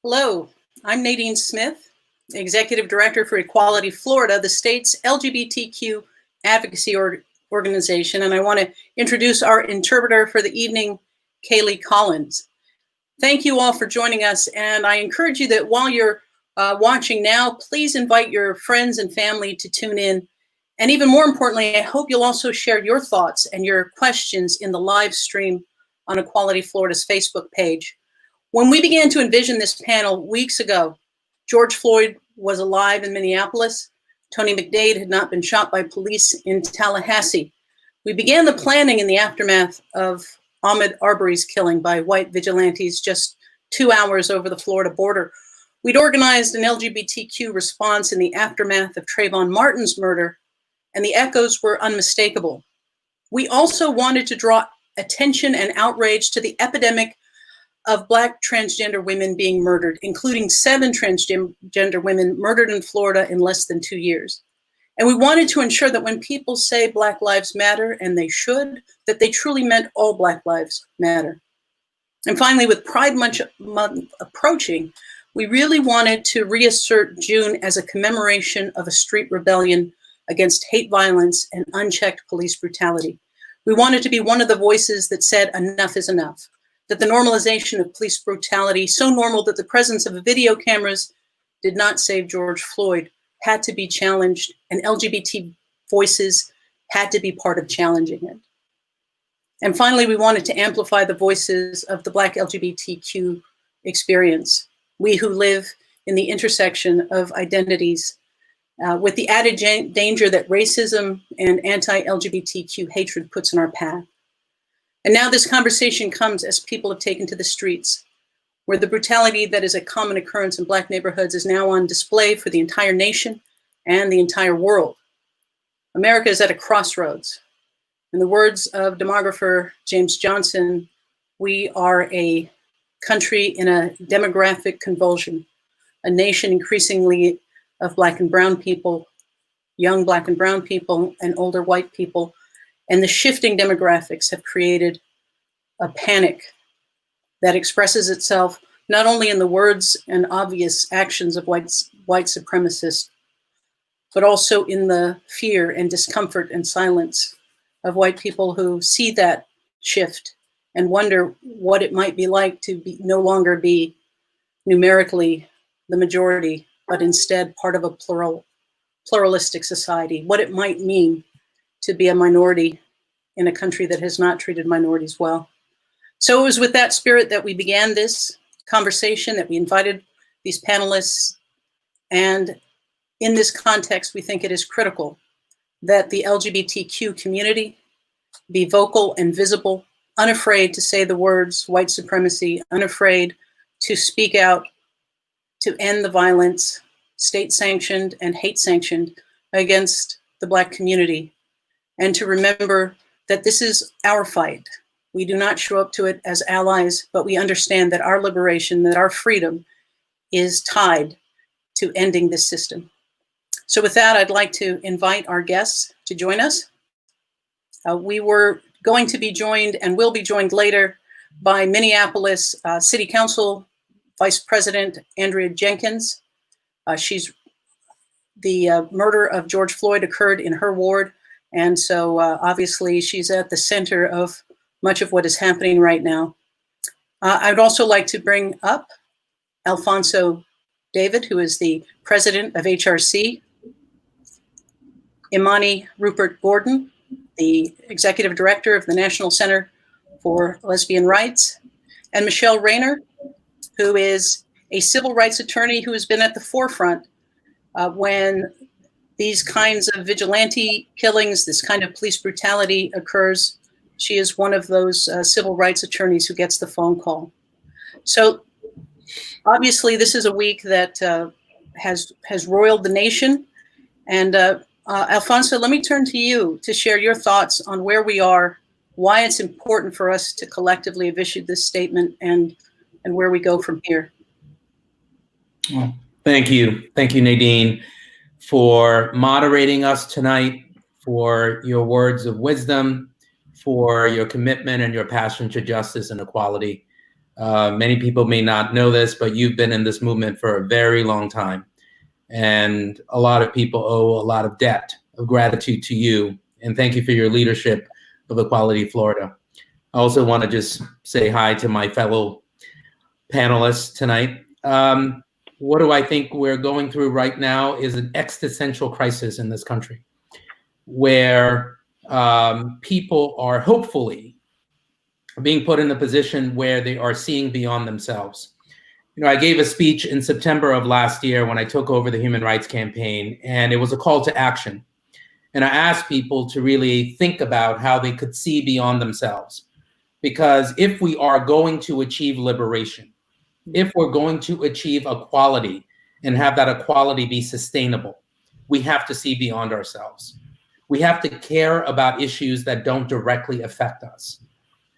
Hello, I'm Nadine Smith, Executive Director for Equality Florida, the state's LGBTQ advocacy organization, and I want to introduce our interpreter for the evening, Kaylee Collins. Thank you all for joining us, and I encourage you that while you're watching now, please invite your friends and family to tune in. And even more importantly, I hope you'll also share your thoughts and your questions in the live stream on Equality Florida's Facebook page. When we began to envision this panel weeks ago, George Floyd was alive in Minneapolis. Tony McDade had not been shot by police in Tallahassee. We began the planning in the aftermath of Ahmaud Arbery's killing by white vigilantes just 2 hours over the Florida border. We'd organized an LGBTQ response in the aftermath of Trayvon Martin's murder, and the echoes were unmistakable. We also wanted to draw attention and outrage to the epidemic of Black transgender women being murdered, including 7 transgender women murdered in Florida in less than 2 years. And we wanted to ensure that when people say Black Lives Matter, and they should, that they truly meant all Black lives matter. And finally, with Pride Month approaching, we really wanted to reassert June as a commemoration of a street rebellion against hate violence and unchecked police brutality. We wanted to be one of the voices that said enough is enough, that the normalization of police brutality, so normal that the presence of video cameras did not save George Floyd, had to be challenged, and LGBT voices had to be part of challenging it. And finally, we wanted to amplify the voices of the Black LGBTQ experience, we who live in the intersection of identities, with the added danger that racism and anti-LGBTQ hatred puts in our path. And now this conversation comes as people have taken to the streets, where the brutality that is a common occurrence in Black neighborhoods is now on display for the entire nation and the entire world. America is at a crossroads. In the words of demographer James Johnson, we are a country in a demographic convulsion, a nation increasingly of Black and brown people, young Black and brown people, and older white people. And the shifting demographics have created a panic that expresses itself not only in the words and obvious actions of white supremacists, but also in the fear and discomfort and silence of white people who see that shift and wonder what it might be like to no longer be numerically the majority, but instead part of a pluralistic society, what it might mean to be a minority in a country that has not treated minorities well. So it was with that spirit that we began this conversation, that we invited these panelists. And in this context, we think it is critical that the LGBTQ community be vocal and visible, unafraid to say the words white supremacy, unafraid to speak out to end the violence, state-sanctioned and hate-sanctioned, against the Black community, and to remember that this is our fight. We do not show up to it as allies, but we understand that our liberation, that our freedom is tied to ending this system. So with that, I'd like to invite our guests to join us. We were going to be joined and will be joined later by Minneapolis City Council Vice President Andrea Jenkins. The murder of George Floyd occurred in her ward. And so obviously she's at the center of much of what is happening right now. I'd also like to bring up Alphonso David, who is the president of HRC, Imani Rupert Gordon, the executive director of the National Center for Lesbian Rights, and Michelle Rayner, who is a civil rights attorney who has been at the forefront when these kinds of vigilante killings, this kind of police brutality occurs. She is one of those civil rights attorneys who gets the phone call. So obviously this is a week that has roiled the nation. And Alphonso, let me turn to you to share your thoughts on where we are, why it's important for us to collectively have issued this statement, and where we go from here. Well, thank you. Thank you, Nadine, for moderating us tonight, for your words of wisdom, for your commitment and your passion to justice and equality. Many people may not know this, but you've been in this movement for a very long time. And a lot of people owe a lot of debt of gratitude to you. And thank you for your leadership of Equality Florida. I also want to just say hi to my fellow panelists tonight. What do I think we're going through right now is an existential crisis in this country, where people are hopefully being put in a position where they are seeing beyond themselves. You know, I gave a speech in September of last year when I took over the Human Rights Campaign, and it was a call to action. And I asked people to really think about how they could see beyond themselves. Because if we are going to achieve liberation, if we're going to achieve equality and have that equality be sustainable, we have to see beyond ourselves. We have to care about issues that don't directly affect us.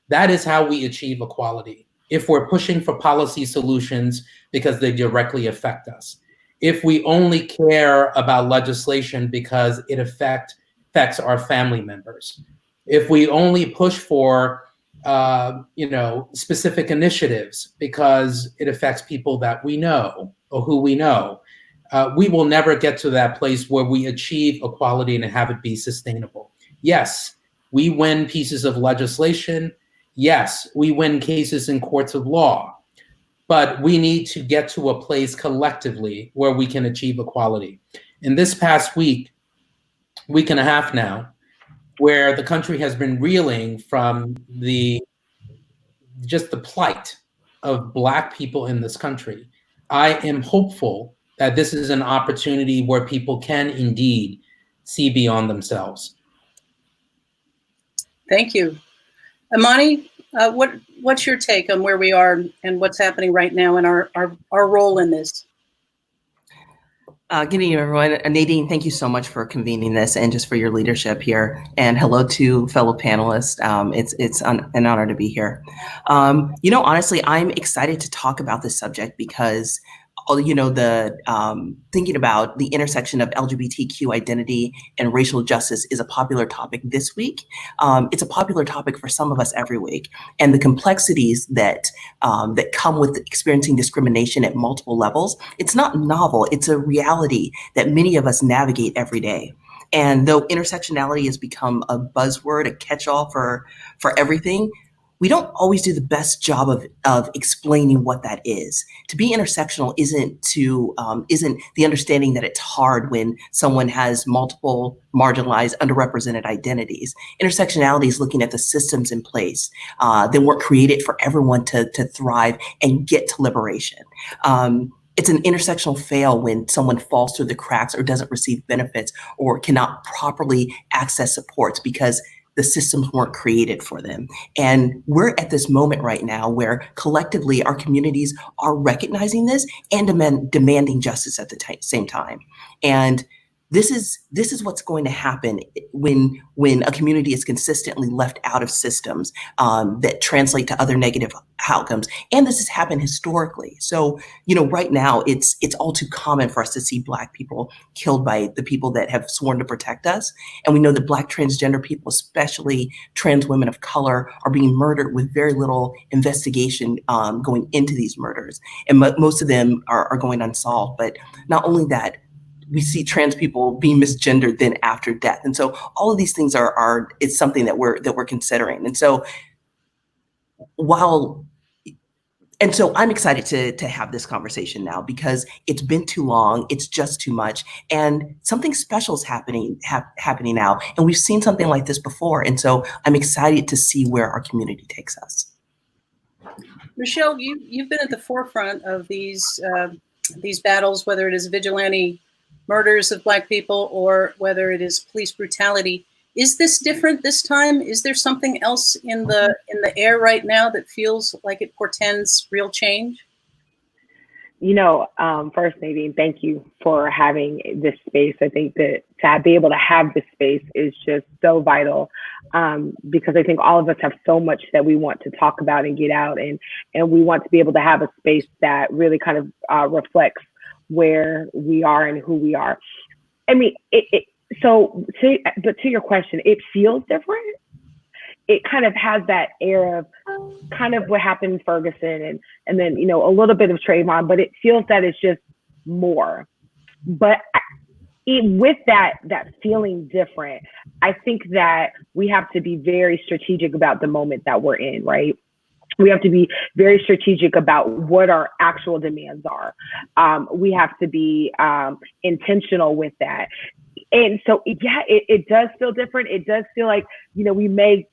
That is how we achieve equality. If we're pushing for policy solutions because they directly affect us. If we only care about legislation because it affects our family members. If we only push for specific initiatives because it affects people that we know or who we know, we will never get to that place where we achieve equality and have it be sustainable. Yes, we win pieces of legislation. Yes, we win cases in courts of law, but we need to get to a place collectively where we can achieve equality. In this past week and a half now, where the country has been reeling from the plight of Black people in this country, I am hopeful that this is an opportunity where people can indeed see beyond themselves. Thank you. Amani, what's your take on where we are and what's happening right now and our role in this? Good evening, everyone. Nadine, thank you so much for convening this and just for your leadership here. And hello to fellow panelists. It's an honor to be here. Honestly, I'm excited to talk about this subject because thinking about the intersection of LGBTQ identity and racial justice is a popular topic this week. It's a popular topic for some of us every week. And the complexities that come with experiencing discrimination at multiple levels, it's not novel, it's a reality that many of us navigate every day. And though intersectionality has become a buzzword, a catch-all for everything, we don't always do the best job of explaining what that is. To be intersectional isn't the understanding that it's hard when someone has multiple marginalized, underrepresented identities. Intersectionality is looking at the systems in place that were created for everyone to thrive and get to liberation. It's an intersectional fail when someone falls through the cracks or doesn't receive benefits or cannot properly access supports because the systems weren't created for them. And we're at this moment right now where collectively our communities are recognizing this and demanding justice at the same time. And this is what's going to happen when a community is consistently left out of systems that translate to other negative outcomes. And this has happened historically. So, right now it's all too common for us to see Black people killed by the people that have sworn to protect us. And we know that Black transgender people, especially trans women of color, are being murdered with very little investigation going into these murders. And most of them are going unsolved. But not only that, we see trans people being misgendered then after death. And so all of these things it's something that we're considering. And so I'm excited to have this conversation now because it's been too long, it's just too much, and something special is happening now. And we've seen something like this before. And so I'm excited to see where our community takes us. Michelle, you've been at the forefront of these battles, whether it is vigilante murders of Black people or whether it is police brutality. Is this different this time? Is there something else in the air right now that feels like it portends real change? First, Nadine, thank you for having this space. I think that to be able to have this space is just so vital because I think all of us have so much that we want to talk about and get out, and we want to be able to have a space that really kind of reflects where we are and who we are. I mean, but to your question, it feels different. It kind of has that air of kind of what happened in Ferguson and then, you know, a little bit of Trayvon, but it feels that it's just more. But with that feeling different, I think that we have to be very strategic about the moment that we're in, right? We have to be very strategic about what our actual demands are. We have to be intentional with that. And so, yeah, it does feel different. It does feel like, you know, we may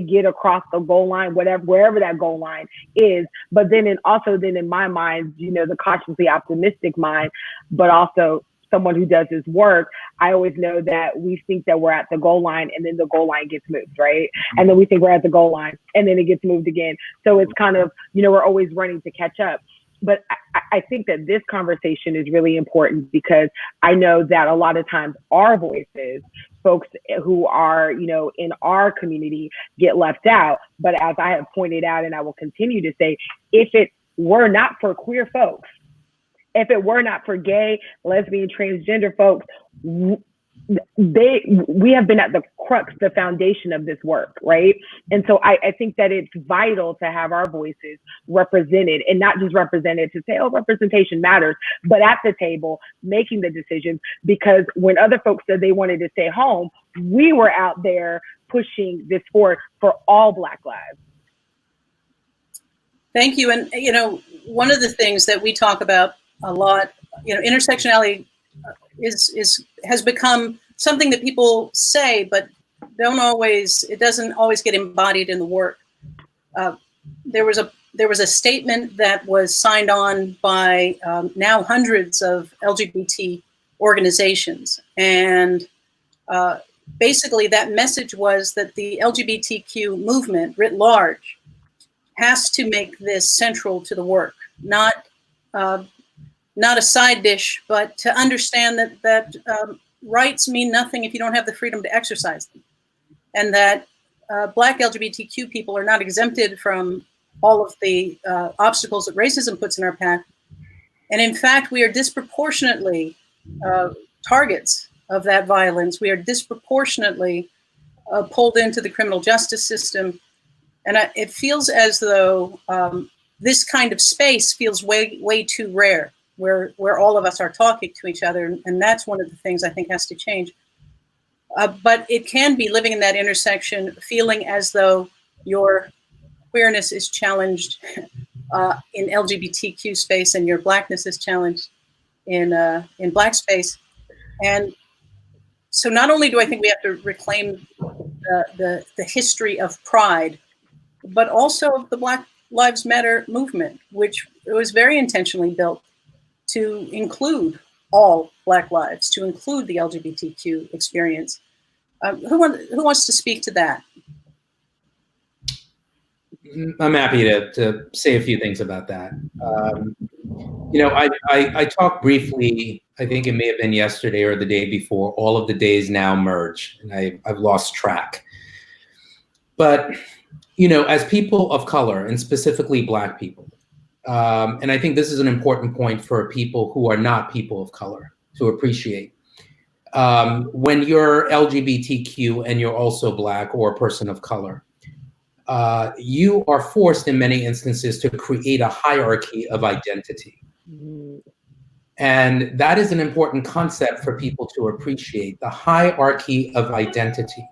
get across the goal line, wherever that goal line is. But then in my mind, you know, the cautiously optimistic mind, but also someone who does his work, I always know that we think that we're at the goal line and then the goal line gets moved, right? And then we think we're at the goal line and then it gets moved again. So it's kind of, you know, we're always running to catch up. But I think that this conversation is really important because I know that a lot of times our voices, folks who are, you know, in our community get left out. But as I have pointed out, and I will continue to say, if it were not for queer folks, if it were not for gay, lesbian, transgender folks, we have been at the crux, the foundation of this work, right? And so I think that it's vital to have our voices represented, and not just represented to say, oh, representation matters, but at the table making the decisions. Because when other folks said they wanted to stay home, we were out there pushing this forward for all Black lives. Thank you. And, you know, one of the things that we talk about a lot, you know, intersectionality has become something that people say, but it doesn't always get embodied in the work. There was a statement that was signed on by now hundreds of LGBT organizations. And basically that message was that the LGBTQ movement writ large has to make this central to the work, not a side dish, but to understand that rights mean nothing if you don't have the freedom to exercise them. And that Black LGBTQ people are not exempted from all of the obstacles that racism puts in our path. And in fact, we are disproportionately targets of that violence. We are disproportionately pulled into the criminal justice system. And it feels as though this kind of space feels way too rare, where all of us are talking to each other. And that's one of the things I think has to change. But it can be living in that intersection, feeling as though your queerness is challenged in LGBTQ space and your Blackness is challenged in Black space. And so not only do I think we have to reclaim the history of pride, but also the Black Lives Matter movement, which was very intentionally built to include all Black lives, to include the LGBTQ experience. Who wants to speak to that? I'm happy to say a few things about that. You know, I talked briefly, I think it may have been yesterday or the day before, all of the days now merge, and I've lost track. But, you know, as people of color, and specifically Black people, and I think this is an important point for people who are not people of color to appreciate. When you're LGBTQ and you're also Black or a person of color, you are forced in many instances to create a hierarchy of identity. And that is an important concept for people to appreciate, the hierarchy of identity.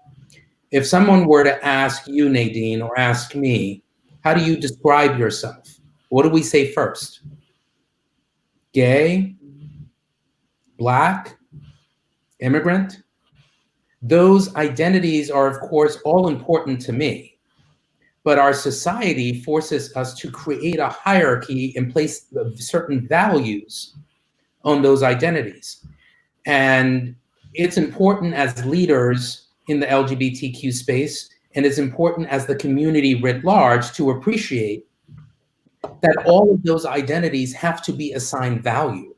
If someone were to ask you, Nadine, or ask me, how do you describe yourself? What do we say first? Gay, Black, immigrant? Those identities are, of course, all important to me. But our society forces us to create a hierarchy and place certain values on those identities. And it's important as leaders in the LGBTQ space, and it's important as the community writ large to appreciate that all of those identities have to be assigned value.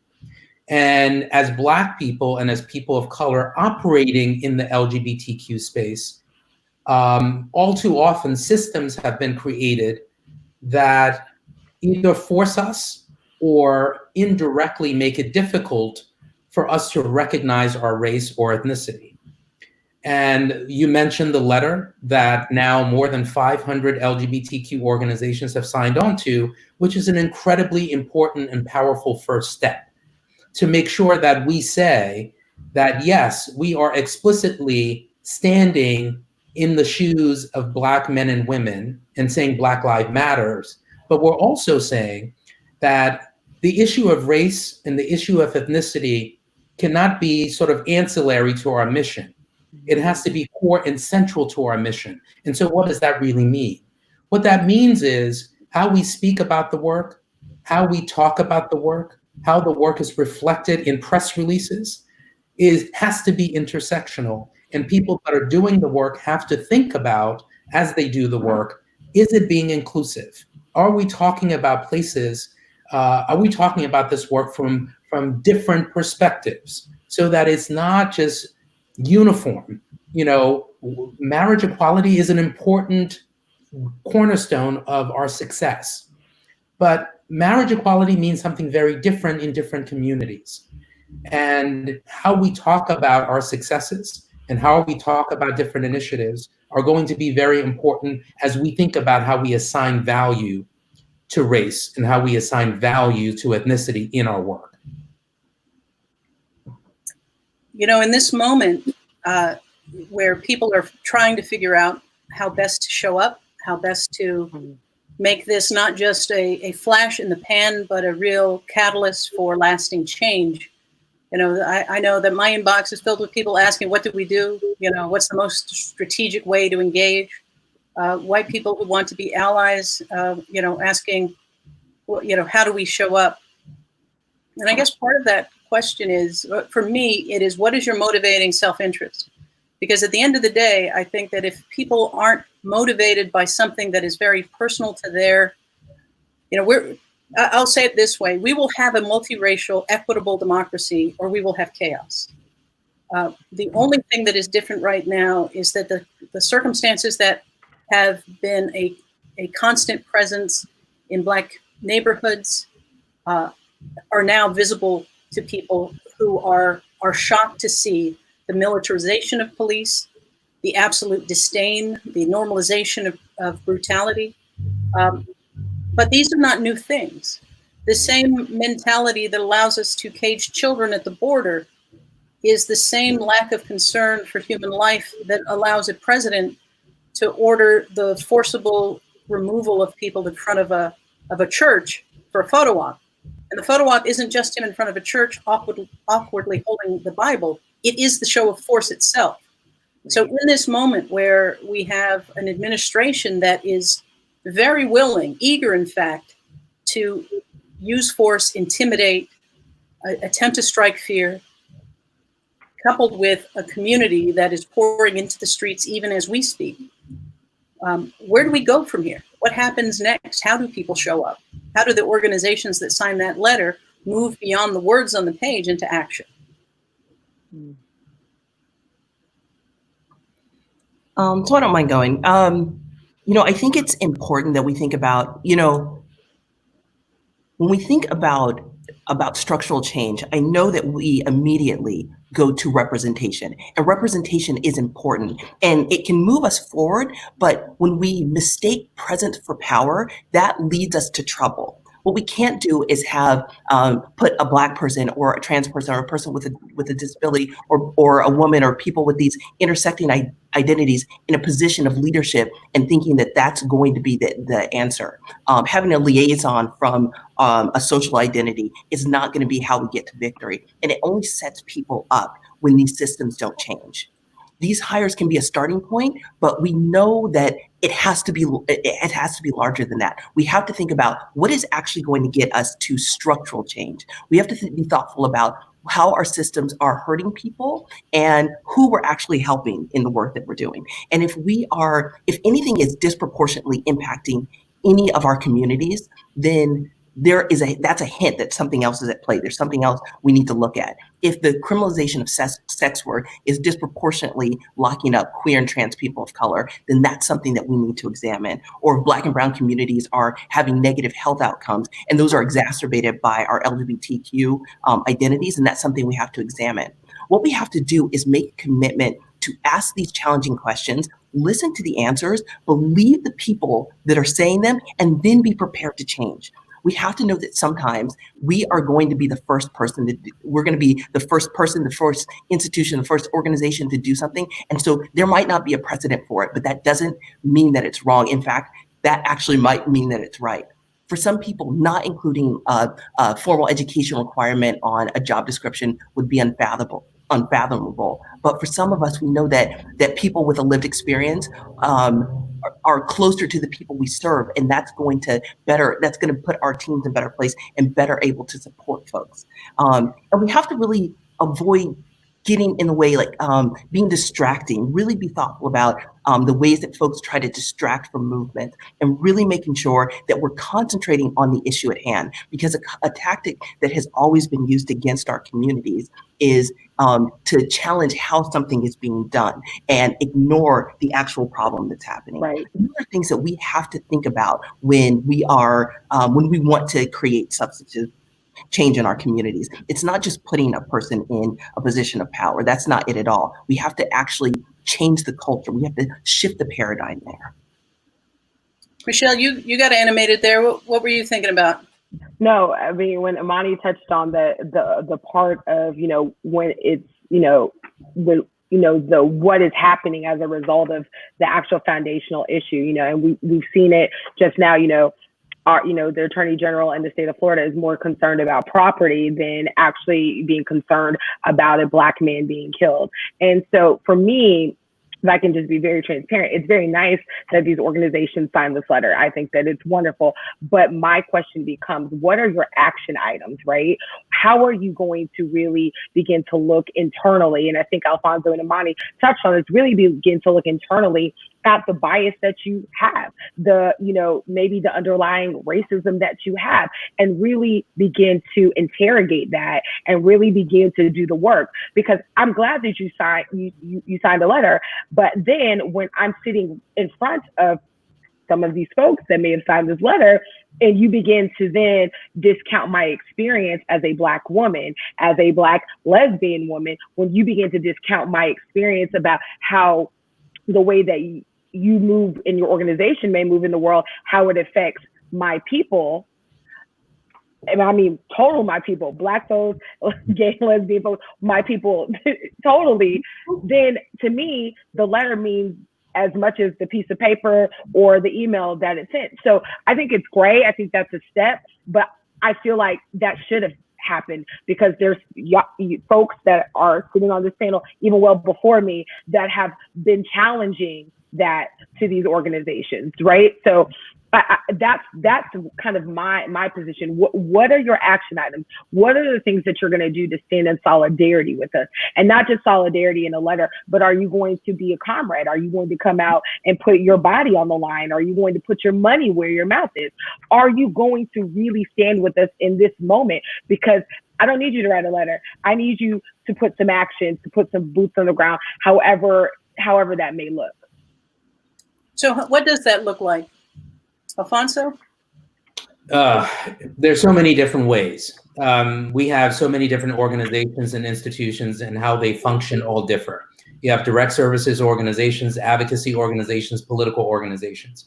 And as Black people and as people of color operating in the LGBTQ space, all too often systems have been created that either force us or indirectly make it difficult for us to recognize our race or ethnicity. And you mentioned the letter that now more than 500 LGBTQ organizations have signed on to, which is an incredibly important and powerful first step to make sure that we say that, yes, we are explicitly standing in the shoes of Black men and women and saying Black Lives Matters, but we're also saying that the issue of race and the issue of ethnicity cannot be sort of ancillary to our mission. It has to be core and central to our mission. And so what does that really mean? What that means is how we speak about the work, how we talk about the work, how the work is reflected in press releases, has to be intersectional. And people that are doing the work have to think about, as they do the work, is it being inclusive? Are we talking about places, are we talking about this work from different perspectives so that it's not just uniform? You know, marriage equality is an important cornerstone of our success, but marriage equality means something very different in different communities. And how we talk about our successes and how we talk about different initiatives are going to be very important as we think about how we assign value to race and how we assign value to ethnicity in our work. You know, in this moment where people are trying to figure out how best to show up, how best to make this not just a flash in the pan, but a real catalyst for lasting change. You know, I know that my inbox is filled with people asking, what do we do? You know, what's the most strategic way to engage? White people who want to be allies, you know, asking, well, you know, how do we show up? And I guess part of that question is, for me, it is, what is your motivating self-interest? Because at the end of the day, I think that if people aren't motivated by something that is very personal to their, you know, I'll say it this way, we will have a multiracial, equitable democracy, or we will have chaos. The only thing that is different right now is that the circumstances that have been a constant presence in Black neighborhoods are now visible to people who are shocked to see the militarization of police, the absolute disdain, the normalization of brutality. But these are not new things. The same mentality that allows us to cage children at the border is the same lack of concern for human life that allows a president to order the forcible removal of people in front of a church for a photo op. And the photo op isn't just him in front of a church awkwardly holding the Bible. It is the show of force itself. So in this moment where we have an administration that is very willing, eager, in fact, to use force, intimidate, attempt to strike fear, coupled with a community that is pouring into the streets even as we speak. Where do we go from here? What happens next? How do people show up? How do the organizations that sign that letter move beyond the words on the page into action? So I don't mind going. You know, I think it's important that we think about, you know, when we think about structural change, I know that we immediately go to representation, and representation is important and it can move us forward. But when we mistake presence for power, that leads us to trouble. What we can't do is have put a Black person or a trans person or a person with a disability or a woman or people with these intersecting identities in a position of leadership and thinking that that's going to be the answer. Having a liaison from a social identity is not going to be how we get to victory. And it only sets people up when these systems don't change. These hires can be a starting point, but we know that it has to be larger than that. We have to think about what is actually going to get us to structural change. We have to be thoughtful about how our systems are hurting people and who we're actually helping in the work that we're doing. And if anything is disproportionately impacting any of our communities, then that's a hint that something else is at play. There's something else we need to look at. If the criminalization of sex work is disproportionately locking up queer and trans people of color, then that's something that we need to examine. Or if Black and brown communities are having negative health outcomes, and those are exacerbated by our LGBTQ identities, and that's something we have to examine. What we have to do is make a commitment to ask these challenging questions, listen to the answers, believe the people that are saying them, and then be prepared to change. We have to know that sometimes we are going to be the first person we're going to be the first person, the first institution, the first organization to do something. And so there might not be a precedent for it, but that doesn't mean that it's wrong. In fact, that actually might mean that it's right. For some people, not including a formal education requirement on a job description would be unfathomable. But for some of us, we know that people with a lived experience are closer to the people we serve, and that's going to put our teams in a better place and better able to support folks. And we have to really avoid getting in the way, like being distracting, really be thoughtful about the ways that folks try to distract from movement, and really making sure that we're concentrating on the issue at hand. Because a tactic that has always been used against our communities is to challenge how something is being done and ignore the actual problem that's happening. Right. These are things that we have to think about when we want to create substantive change in our communities. It's not just putting a person in a position of power. That's not it at all. We have to actually change the culture. We have to shift the paradigm there. Michelle, you got animated there. What were you thinking about? No, I mean, when Imani touched on the part of, when it's, the what is happening as a result of the actual foundational issue, and we've seen it just now, the Attorney General in the state of Florida is more concerned about property than actually being concerned about a Black man being killed. And so for me, if I can just be very transparent, it's very nice that these organizations sign this letter. I think that it's wonderful. But my question becomes, what are your action items, right? How are you going to really begin to look internally? And I think Alphonso and Imani touched on this, really begin to look internally at the bias that you have, maybe the underlying racism that you have, and really begin to interrogate that and really begin to do the work. Because I'm glad that you signed a letter, but then when I'm sitting in front of some of these folks that may have signed this letter, and you begin to then discount my experience as a Black woman, as a Black lesbian woman, when you begin to discount my experience about how the way that you move in your organization may move in the world, how it affects my people. And I mean, total my people, Black folks, gay, lesbian folks, my people, totally. Then to me, the letter means as much as the piece of paper or the email that it sent. So I think it's great. I think that's a step, but I feel like that should have happened, because there's folks that are sitting on this panel, even well before me, that have been challenging that to these organizations, right? So that's kind of my position. What are your action items? What are the things that you're going to do to stand in solidarity with us? And not just solidarity in a letter, but are you going to be a comrade? Are you going to come out and put your body on the line? Are you going to put your money where your mouth is? Are you going to really stand with us in this moment? Because I don't need you to write a letter. I need you to put some action, to put some boots on the ground, however that may look. So what does that look like? Alphonso? There's so many different ways. We have so many different organizations and institutions, and how they function all differ. You have direct services organizations, advocacy organizations, political organizations.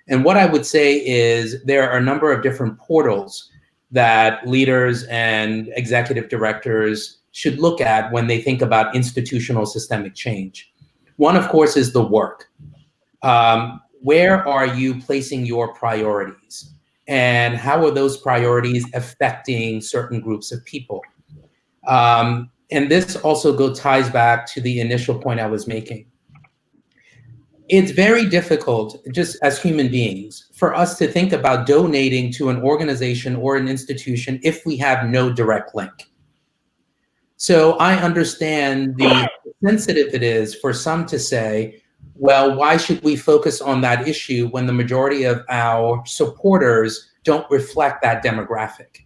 And what I would say is there are a number of different portals that leaders and executive directors should look at when they think about institutional systemic change. One, of course, is the work. Where are you placing your priorities? And how are those priorities affecting certain groups of people? And this also ties back to the initial point I was making. It's very difficult, just as human beings, for us to think about donating to an organization or an institution if we have no direct link. So I understand the sensitive it is for some to say, well, why should we focus on that issue when the majority of our supporters don't reflect that demographic?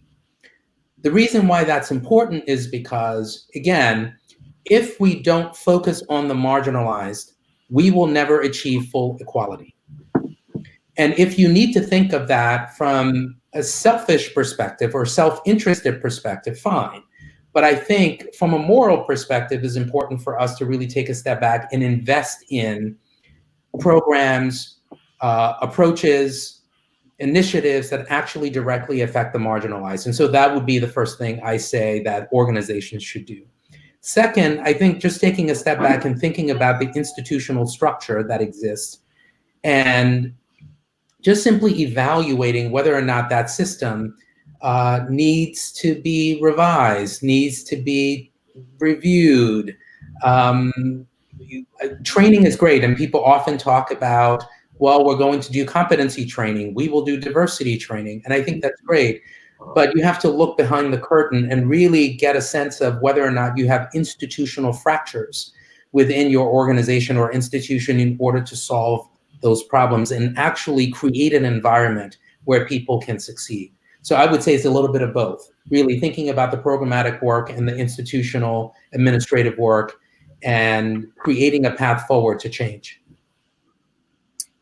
The reason why that's important is because, again, if we don't focus on the marginalized, we will never achieve full equality. And if you need to think of that from a selfish perspective or self-interested perspective, fine. But I think from a moral perspective, it's important for us to really take a step back and invest in programs, approaches, initiatives that actually directly affect the marginalized. And so that would be the first thing I say that organizations should do. Second, I think just taking a step back and thinking about the institutional structure that exists and just simply evaluating whether or not that system needs to be revised, needs to be reviewed. Training is great, and people often talk about, well, we're going to do competency training, we will do diversity training, and I think that's great. But you have to look behind the curtain and really get a sense of whether or not you have institutional fractures within your organization or institution in order to solve those problems and actually create an environment where people can succeed. So I would say it's a little bit of both, really thinking about the programmatic work and the institutional administrative work and creating a path forward to change.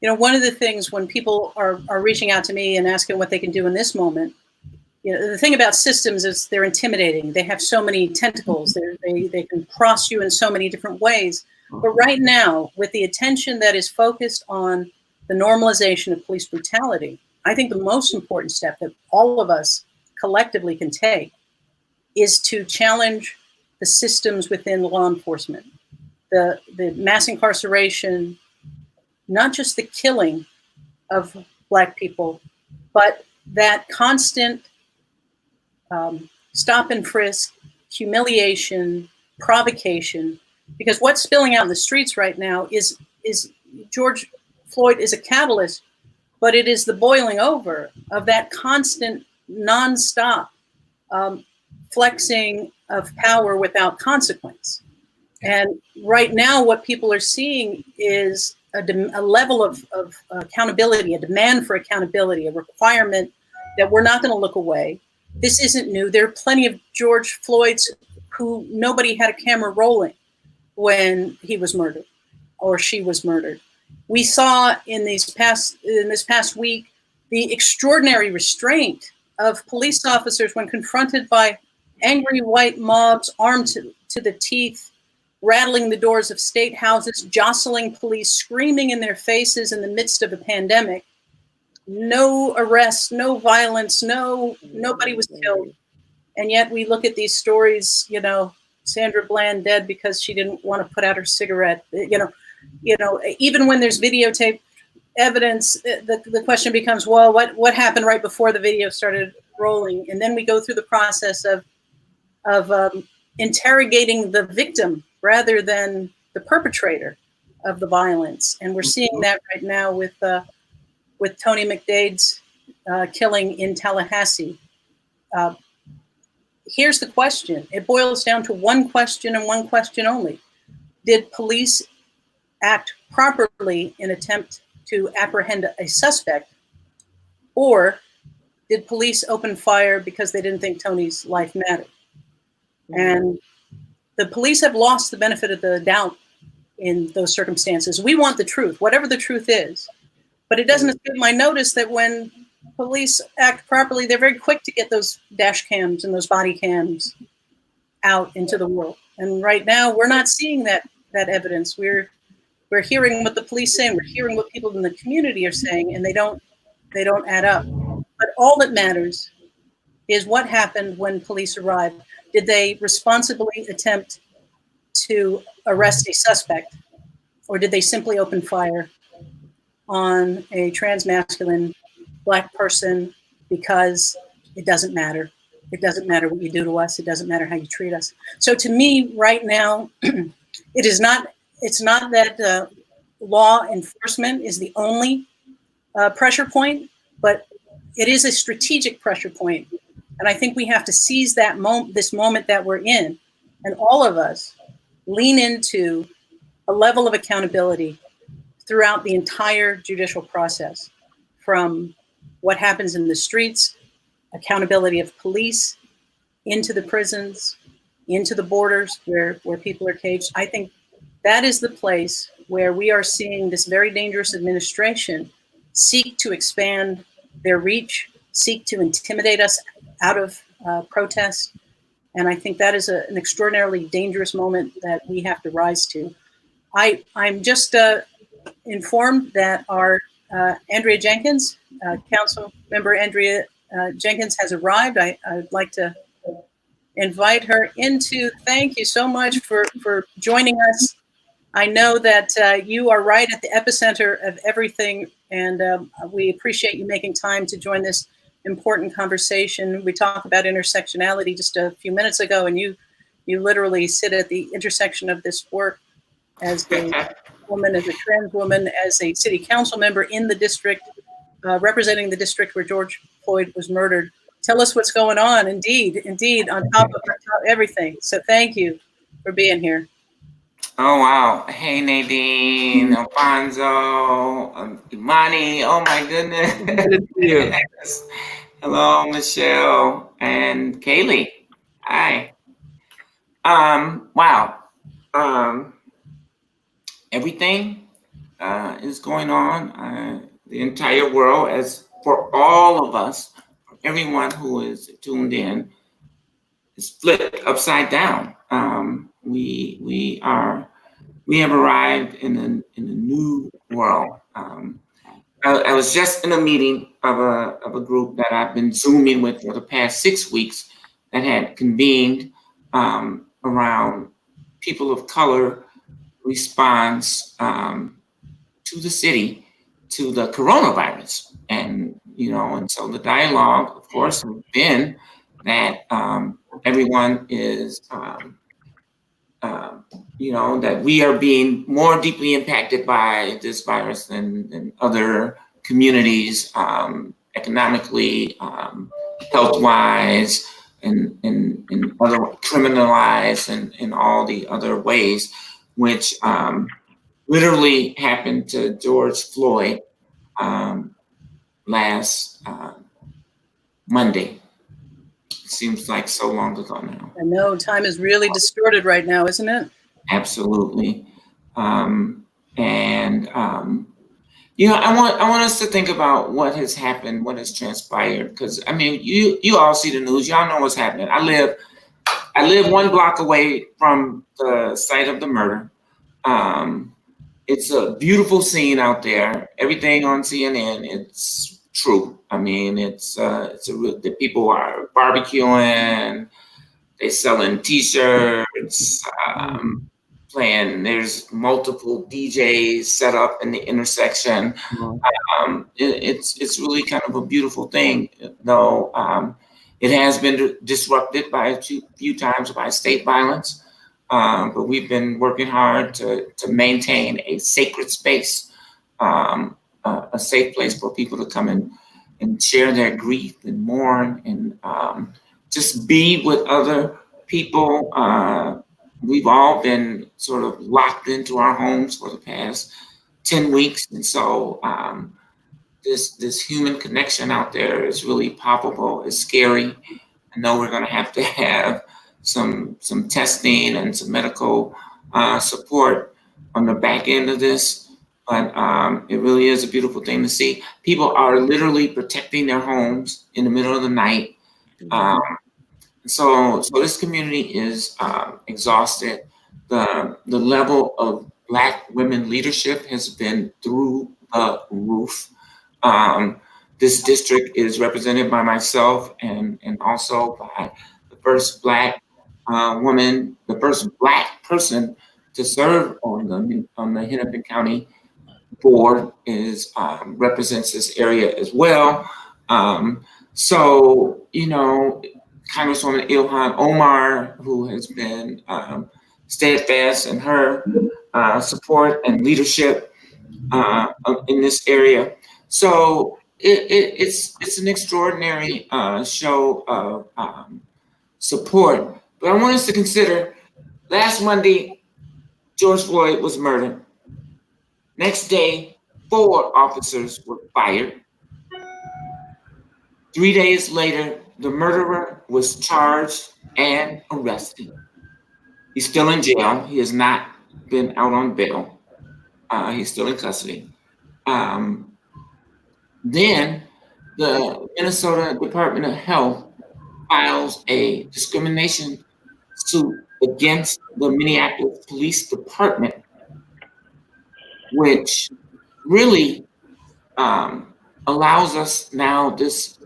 You know, one of the things when people are reaching out to me and asking what they can do in this moment, you know, the thing about systems is they're intimidating. They have so many tentacles. They can cross you in so many different ways. But right now, with the attention that is focused on the normalization of police brutality, I think the most important step that all of us collectively can take is to challenge the systems within law enforcement, the mass incarceration, not just the killing of Black people, but that constant stop and frisk, humiliation, provocation, because what's spilling out in the streets right now is George Floyd is a catalyst, but it is the boiling over of that constant, nonstop flexing of power without consequence. And right now, what people are seeing is a level of accountability, a demand for accountability, a requirement that we're not going to look away. This isn't new. There are plenty of George Floyds who nobody had a camera rolling when he was murdered or she was murdered. We saw in this past week the extraordinary restraint of police officers when confronted by angry white mobs armed to the teeth, rattling the doors of state houses, jostling police, screaming in their faces in the midst of a pandemic. No arrests, no violence, nobody was killed. And yet we look at these stories, you know, Sandra Bland dead because she didn't want to put out her cigarette. You know, even when there's videotape evidence, the question becomes, well, what happened right before the video started rolling? And then we go through the process of interrogating the victim rather than the perpetrator of the violence. And we're seeing that right now with Tony McDade's killing in Tallahassee. Here's the question. It boils down to one question and one question only. Did police act properly in attempt to apprehend a suspect, or did police open fire because they didn't think Tony's life mattered? And the police have lost the benefit of the doubt in those circumstances. We want the truth, whatever the truth is. But it doesn't escape my notice that when police act properly, they're very quick to get those dash cams and those body cams out into the world. And right now, we're not seeing that evidence. We're hearing what the police say, and we're hearing what people in the community are saying, and they don't add up. But all that matters is what happened when police arrived. Did they responsibly attempt to arrest a suspect, or did they simply open fire on a transmasculine Black person because it doesn't matter? It doesn't matter what you do to us. It doesn't matter how you treat us. So to me, right now, it's not that law enforcement is the only pressure point, but it is a strategic pressure point. And I think we have to seize that this moment that we're in, and all of us lean into a level of accountability throughout the entire judicial process, from what happens in the streets, accountability of police, into the prisons, into the borders where people are caged. I think that is the place where we are seeing this very dangerous administration seek to expand their reach, seek to intimidate us out of protest, And I think that is an extraordinarily dangerous moment that we have to rise to. I'm just informed that our Andrea Jenkins, Council Member Andrea Jenkins has arrived. I'd like to invite her into. Thank you so much for joining us. I know that you are right at the epicenter of everything, and we appreciate you making time to join this important conversation. We talked about intersectionality just a few minutes ago, and you literally sit at the intersection of this work as a woman, as a trans woman, as a city council member in the district, representing the district where George Floyd was murdered. Tell us what's going on. Indeed, on top of everything. So thank you for being here. Oh, wow. Hey, Nadine, Alfonso, Imani. Oh, my goodness. Good to see you. Hello, Michelle and Kaylee. Hi. Wow. Everything is going on. The entire world, as for all of us, everyone who is tuned in, is flipped upside down. We have arrived in a new world. I was just in a meeting of a group that I've been Zooming with for the past 6 weeks that had convened around people of color response to the city to the coronavirus, and so the dialogue, of course, has been that everyone is that we are being more deeply impacted by this virus than other communities, economically, health-wise, and other criminalized, and in all the other ways, which literally happened to George Floyd last Monday. Seems like so long ago now. I know time is really distorted right now, isn't it? Absolutely. I want us to think about what has happened, what has transpired, because I mean, you all see the news, y'all know what's happening. I live 1 block away from the site of the murder. It's a beautiful scene out there. Everything on CNN, it's true. I mean, the people are barbecuing, they selling T-shirts, playing. There's multiple DJs set up in the intersection. It's really kind of a beautiful thing, though. It has been disrupted by a few times by state violence, but we've been working hard to maintain a sacred space, a safe place for people to come and share their grief and mourn and just be with other people. We've all been sort of locked into our homes for the past 10 weeks. And so this human connection out there is really palpable. It's scary. I know we're going to have some testing and some medical support on the back end of this. But it really is a beautiful thing to see. People are literally protecting their homes in the middle of the night. So this community is exhausted. The level of Black women leadership has been through the roof. This district is represented by myself and also by the first Black woman, the first Black person to serve on the Hennepin County board represents this area as well. So, Congresswoman Ilhan Omar, who has been steadfast in her support and leadership in this area. So it's an extraordinary show of support. But I want us to consider, last Monday, George Floyd was murdered. Next day, 4 officers were fired. 3 days later, the murderer was charged and arrested. He's still in jail. He has not been out on bail. He's still in custody. Then the Minnesota Department of Health files a discrimination suit against the Minneapolis Police Department, which really allows us now this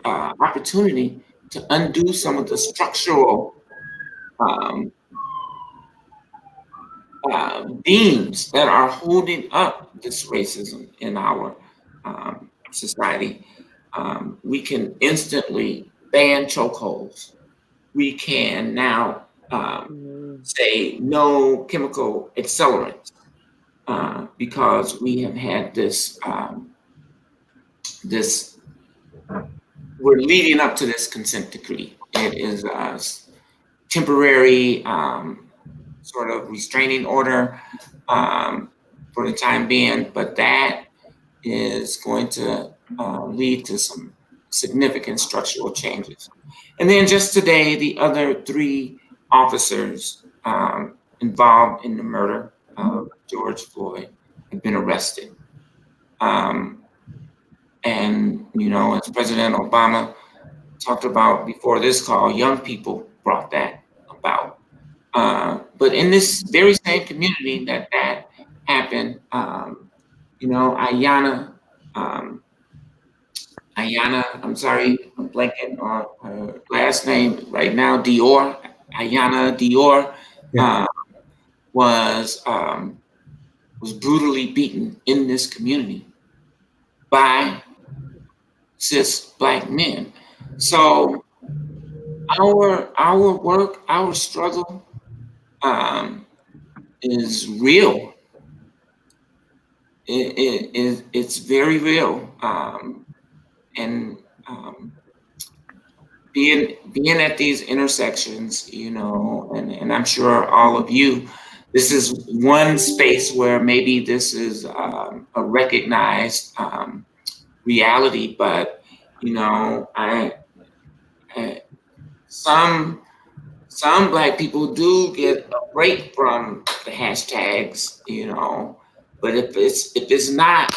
opportunity to undo some of the structural beams that are holding up this racism in our society. We can instantly ban chokeholds. We can now say no chemical accelerants because we have had this, we're leading up to this consent decree. It is a temporary sort of restraining order for the time being, but that is going to lead to some significant structural changes. And then just today, the other 3 officers involved in the murder of George Floyd have been arrested. And, you know, as President Obama talked about before this call, young people brought that about. But in this very same community that happened, you know, Aiyana, I'm sorry, I'm blanking on her last name right now, Dior, Aiyana Dior, was brutally beaten in this community by cis Black men. So our work, our struggle is real. It's very real. And being at these intersections, you know, and I'm sure all of you, this is one space where maybe this is a recognized reality, but you know, some Black people do get a break from the hashtags, you know, but if it's not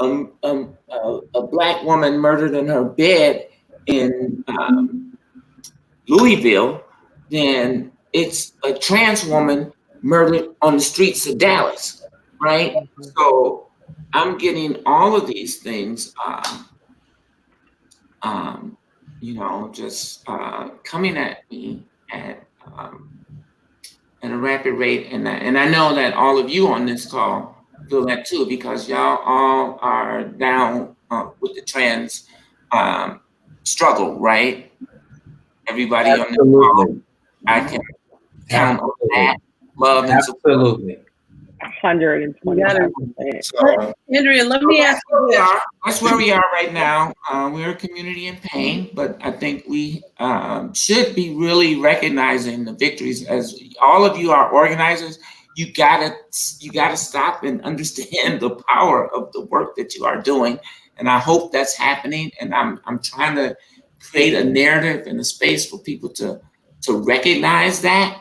a Black woman murdered in her bed in Louisville, then it's a trans woman murdered on the streets of Dallas, right? So I'm getting all of these things, you know, just coming at me at a rapid rate, and I know that all of you on this call feel that too, because y'all all are down with the trans struggle, right? Everybody on this call, I can count on that love and support. Absolutely. 125%. So, Andrea, let me ask you this. that's where we are right now. We're a community in pain, but I think we should be really recognizing the victories. As all of you are organizers, you gotta stop and understand the power of the work that you are doing. And I hope that's happening. And I'm trying to create a narrative and a space for people to recognize that.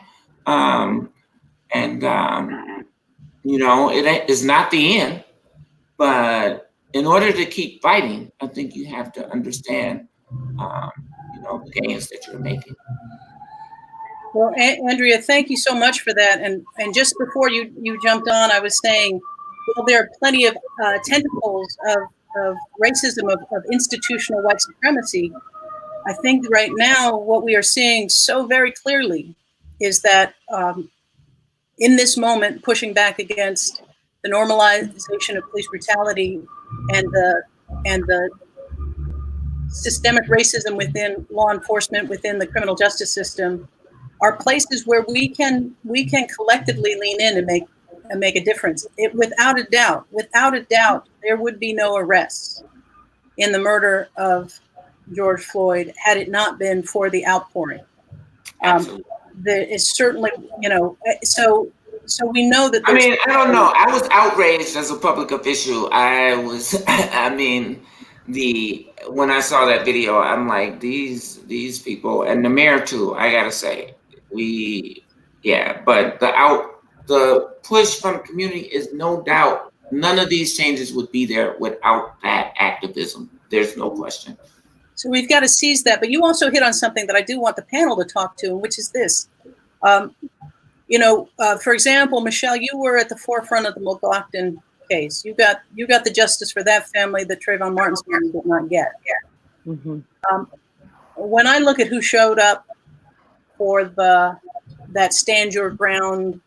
You know, it is not the end, but in order to keep fighting, I think you have to understand, you know, the gains that you're making. Well, Andrea, thank you so much for that. And just before you jumped on, I was saying, well, there are plenty of tentacles of racism, of institutional white supremacy. I think right now what we are seeing so very clearly is that in this moment, pushing back against the normalization of police brutality and the systemic racism within law enforcement, within the criminal justice system, are places where we can collectively lean in and make a difference. Without a doubt, there would be no arrests in the murder of George Floyd had it not been for the outpouring. That is certainly, you know, so we know that. I mean, I don't know. I was outraged as a public official. When I saw that video, I'm like, these people, and the mayor too, I gotta say, but the push from community is no doubt, none of these changes would be there without that activism. There's no question. So we've got to seize that. But you also hit on something that I do want the panel to talk to, which is this. For example, Michelle, you were at the forefront of the McLaughlin case. You got the justice for that family that Trayvon Martin's family did not get. Mm-hmm. When I look at who showed up for that stand your ground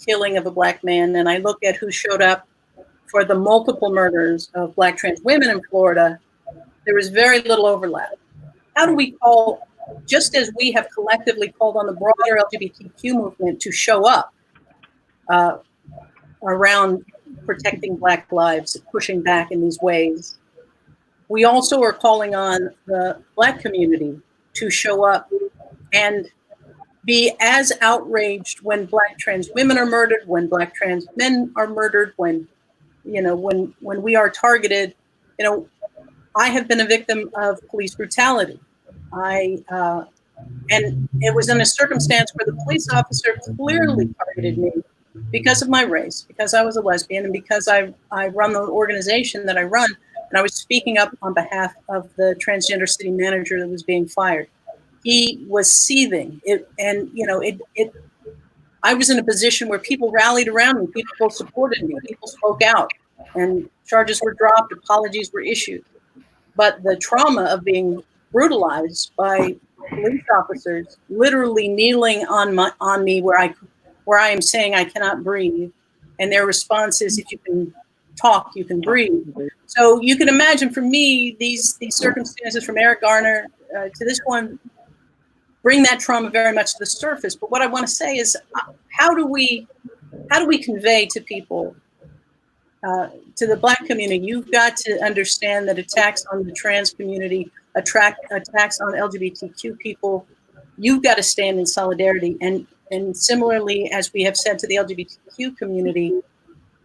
killing of a Black man, and I look at who showed up for the multiple murders of Black trans women in Florida, there was very little overlap. How do we call, just as we have collectively called on the broader LGBTQ movement to show up around protecting Black lives, pushing back in these ways, we also are calling on the Black community to show up and be as outraged when Black trans women are murdered, when Black trans men are murdered, when we are targeted. I have been a victim of police brutality. And it was in a circumstance where the police officer clearly targeted me because of my race, because I was a lesbian, and because I run the organization that I run, and I was speaking up on behalf of the transgender city manager that was being fired. He was seething. I was in a position where people rallied around me, people supported me, people spoke out, and charges were dropped, apologies were issued. But the trauma of being brutalized by police officers, literally kneeling on me where I am saying I cannot breathe, and their response is, if you can talk, you can breathe. So you can imagine, for me, these circumstances, from Eric Garner to this one, bring that trauma very much to the surface. But what I want to say is, how do we convey to people, to the Black community, you've got to understand that attacks on the trans community, attacks on LGBTQ people, you've got to stand in solidarity. And similarly, as we have said to the LGBTQ community,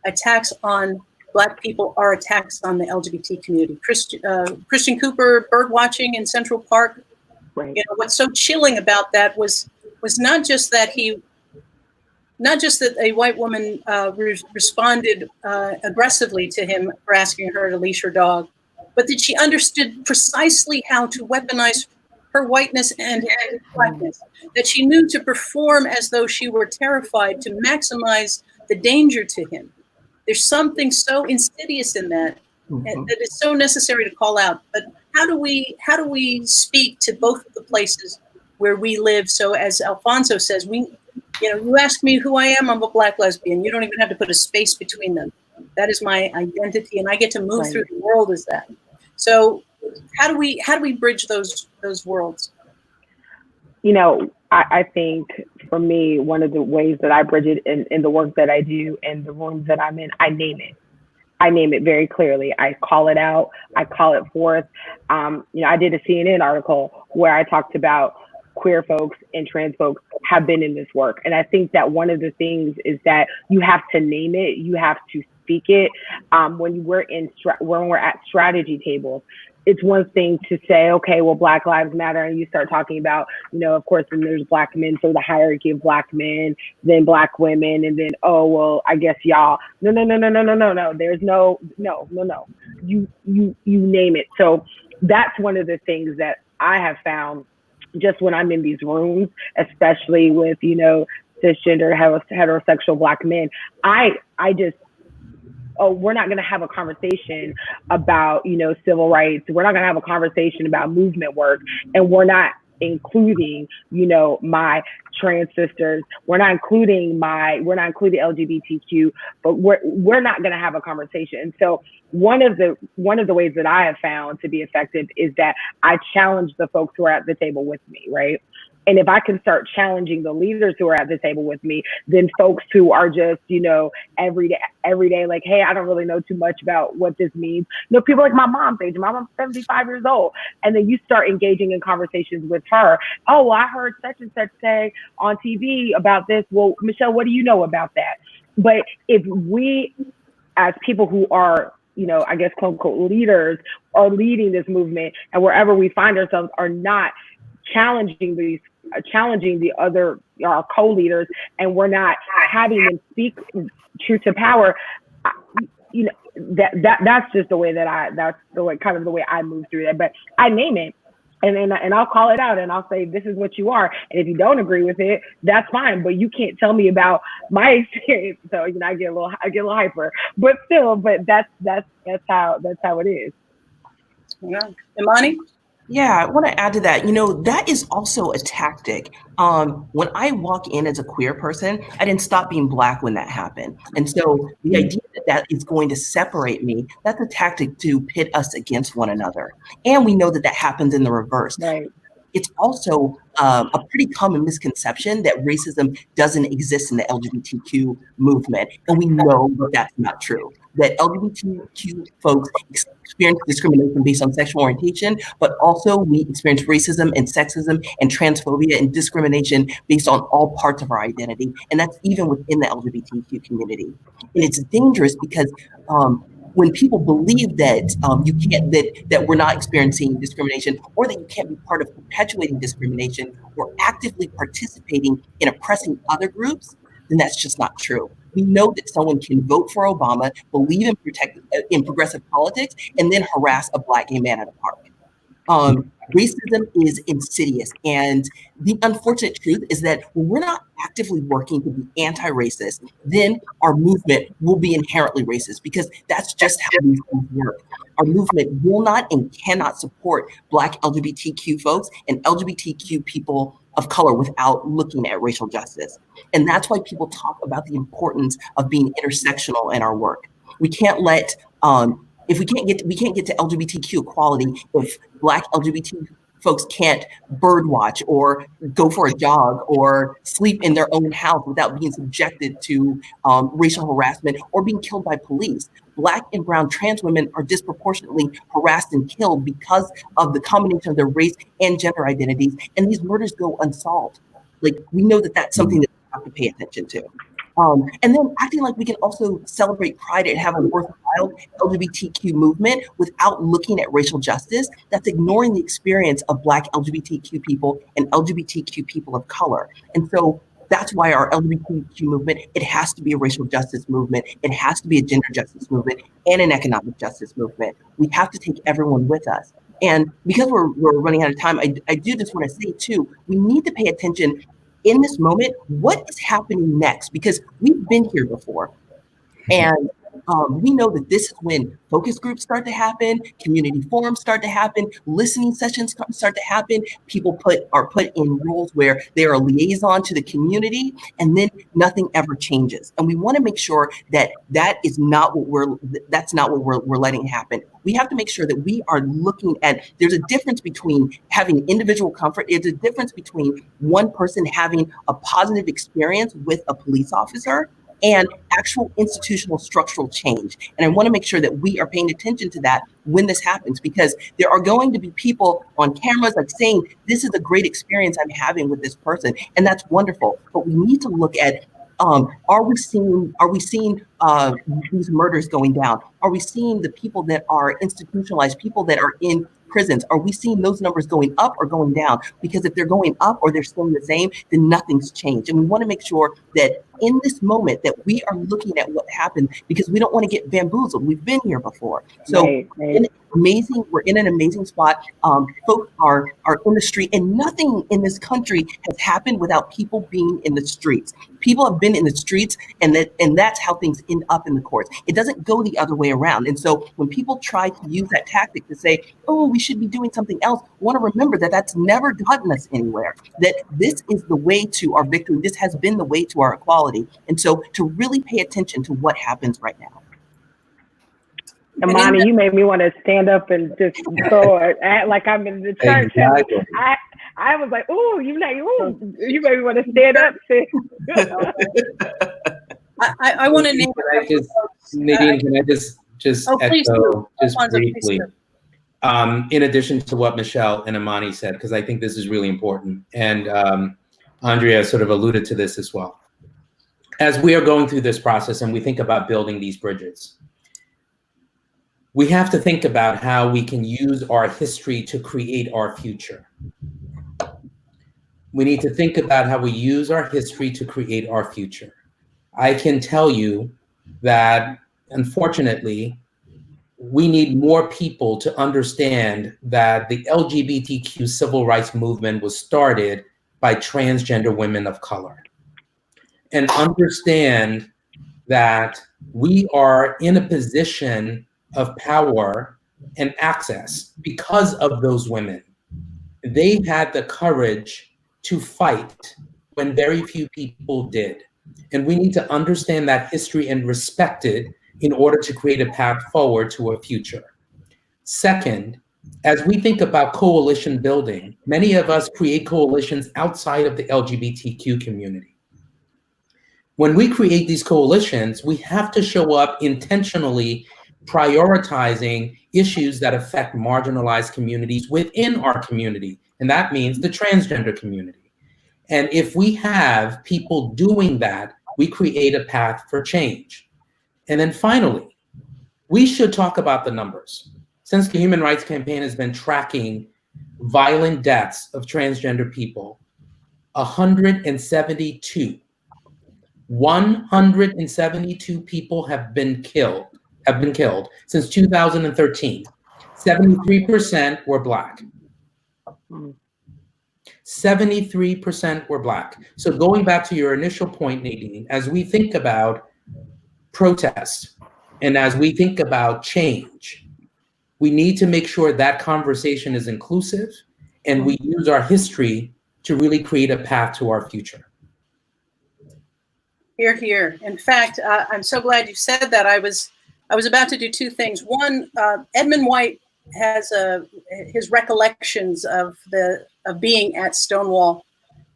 attacks on Black people are attacks on the LGBT community. Christian Cooper bird watching in Central Park. Right. What's so chilling about that was not just that a white woman responded aggressively to him for asking her to leash her dog, but that she understood precisely how to weaponize her whiteness and his Blackness, that she knew to perform as though she were terrified to maximize the danger to him. There's something so insidious in that, and that is so necessary to call out. But how do we speak to both of the places where we live? So as Alphonso says, you ask me who I am, I'm a Black lesbian. You don't even have to put a space between them. That is my identity, and I get to move through the world as that. So how do we bridge those worlds? I think for me, one of the ways that I bridge it in the work that I do and the rooms that I'm in, I name it. I name it very clearly. I call it out. I call it forth. I did a CNN article where I talked about queer folks and trans folks have been in this work. And I think that one of the things is that you have to name it. You have to speak it. When we're at strategy tables, it's one thing to say, okay, well, Black Lives Matter, and you start talking about, of course, then there's Black men, so the hierarchy of Black men, then Black women, and then, oh, well, I guess y'all. No. There's no. You name it. So that's one of the things that I have found just when I'm in these rooms, especially with, cisgender, heterosexual Black men. We're not going to have a conversation about, civil rights. We're not going to have a conversation about movement work. And we're not including, my trans sisters. We're not including LGBTQ, but we're not going to have a conversation. And so one of the ways that I have found to be effective is that I challenge the folks who are at the table with me, right? And if I can start challenging the leaders who are at the table with me, then folks who are just, every day, like, hey, I don't really know too much about what this means. People like my mom's age. My mom's 75 years old. And then you start engaging in conversations with her. Oh, well, I heard such and such say on TV about this. Well, Michelle, what do you know about that? But if we, as people who are, I guess, quote unquote, leaders, are leading this movement, and wherever we find ourselves are not challenging our co-leaders, and we're not having them speak truth to power, that's just the way that kind of the way I move through that. But I name it. And I'll call it out and I'll say, this is what you are. And if you don't agree with it, that's fine. But you can't tell me about my experience. So, I get a little hyper, but still, that's how it is. Yeah. Imani? Yeah, I want to add to that. That is also a tactic. When I walk in as a queer person, I didn't stop being Black when that happened. And so the idea that is going to separate me, that's a tactic to pit us against one another. And we know that happens in the reverse. Right. It's also a pretty common misconception that racism doesn't exist in the LGBTQ movement. And we know that that's not true. That LGBTQ folks experience discrimination based on sexual orientation, but also we experience racism and sexism and transphobia and discrimination based on all parts of our identity. And that's even within the LGBTQ community. And it's dangerous because when people believe that you can't, that we're not experiencing discrimination, or that you can't be part of perpetuating discrimination or actively participating in oppressing other groups, then that's just not true. We know that someone can vote for Obama, believe in progressive politics, and then harass a Black gay man at a park. Racism is insidious, and the unfortunate truth is that when we're not actively working to be anti-racist, then our movement will be inherently racist, because that's just how these things work. Our movement will not and cannot support Black LGBTQ folks and LGBTQ people of color without looking at racial justice. And that's why people talk about the importance of being intersectional in our work. We can't let if we can't get to LGBTQ equality if Black LGBT folks can't bird watch or go for a jog or sleep in their own house without being subjected to racial harassment or being killed by police. Black and brown trans women are disproportionately harassed and killed because of the combination of their race and gender identities, and these murders go unsolved. Like, we know that that's something that we have to pay attention to. And then acting like we can also celebrate pride and have a worthwhile LGBTQ movement without looking at racial justice, that's ignoring the experience of Black LGBTQ people and LGBTQ people of color. And so that's why our LGBTQ movement, it has to be a racial justice movement, it has to be a gender justice movement, and an economic justice movement. We have to take everyone with us. And because we're running out of time, I do just want to say too, we need to pay attention in this moment, what is happening next? Because we've been here before. And we know that this is when focus groups start to happen, community forums start to happen, listening sessions start to happen. People are put in roles where they are a liaison to the community, and then nothing ever changes. And we want to make sure that that's not what we're letting happen. We have to make sure that we are looking at, there's a difference between having individual comfort. There's a difference between one person having a positive experience with a police officer and actual institutional structural change. And I want to make sure that we are paying attention to that when this happens, because there are going to be people on cameras like saying, this is a great experience I'm having with this person. And that's wonderful. But we need to look at, are we seeing these murders going down? Are we seeing the people that are institutionalized, people that are in prisons? Are we seeing those numbers going up or going down? Because if they're going up or they're staying the same, then nothing's changed. And we want to make sure that in this moment that we are looking at what happened, because we don't want to get bamboozled. We've been here before. So right. We're in an amazing spot. Folks are in the street, and nothing in this country has happened without people being in the streets. People have been in the streets, and that's how things end up in the courts. It doesn't go the other way around. And so when people try to use that tactic to say, oh, we should be doing something else, we want to remember that that's never gotten us anywhere, that this is the way to our victory. This has been the way to our equality. And so to really pay attention to what happens right now. Imani, you made me want to stand up and just go act like I'm in the church. Exactly. I was like, ooh, you made me want to stand up. I want to name. Nadine, can I just echo just briefly? In addition to what Michelle and Imani said, because I think this is really important, and Andrea sort of alluded to this as well. As we are going through this process and we think about building these bridges, we have to think about how we can use our history to create our future. We need to think about how we use our history to create our future. I can tell you that, unfortunately, we need more people to understand that the LGBTQ civil rights movement was started by transgender women of color, and understand that we are in a position of power and access because of those women. They had the courage to fight when very few people did. And we need to understand that history and respect it in order to create a path forward to a future. Second, as we think about coalition building, many of us create coalitions outside of the LGBTQ community. When we create these coalitions, we have to show up intentionally prioritizing issues that affect marginalized communities within our community. And that means the transgender community. And if we have people doing that, we create a path for change. And then finally, we should talk about the numbers. Since the Human Rights Campaign has been tracking violent deaths of transgender people, 172 people have been killed since 2013. 73% were Black. 73% were Black. So going back to your initial point, Nadine, as we think about protest and as we think about change, we need to make sure that conversation is inclusive and we use our history to really create a path to our future. Hear, hear. In fact, I'm so glad you said that. I was about to do two things. One, Edmund White has his recollections of being at Stonewall.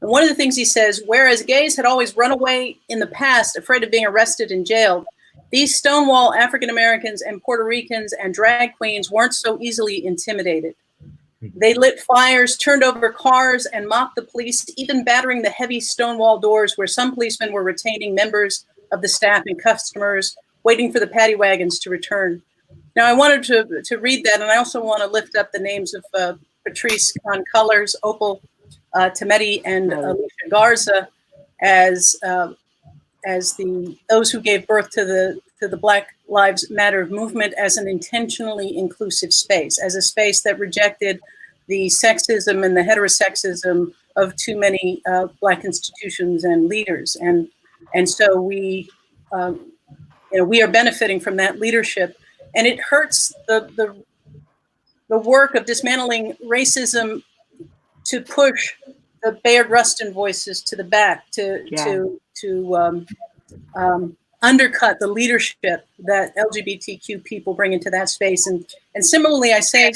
And one of the things he says, whereas gays had always run away in the past, afraid of being arrested and jailed, these Stonewall African Americans and Puerto Ricans and drag queens weren't so easily intimidated. They lit fires, turned over cars, and mocked the police, even battering the heavy Stonewall doors where some policemen were retaining members of the staff and customers, waiting for the paddy wagons to return. Now, I wanted to read that, and I also want to lift up the names of Patrice Colors, Opal Tometi, and Alicia Garza as those who gave birth to the Black Lives Matter movement as an intentionally inclusive space, as a space that rejected the sexism and the heterosexism of too many Black institutions and leaders, and so we are benefiting from that leadership, and it hurts the work of dismantling racism to push the Bayard Rustin voices to the back, to undercut the leadership that LGBTQ people bring into that space. And similarly, I say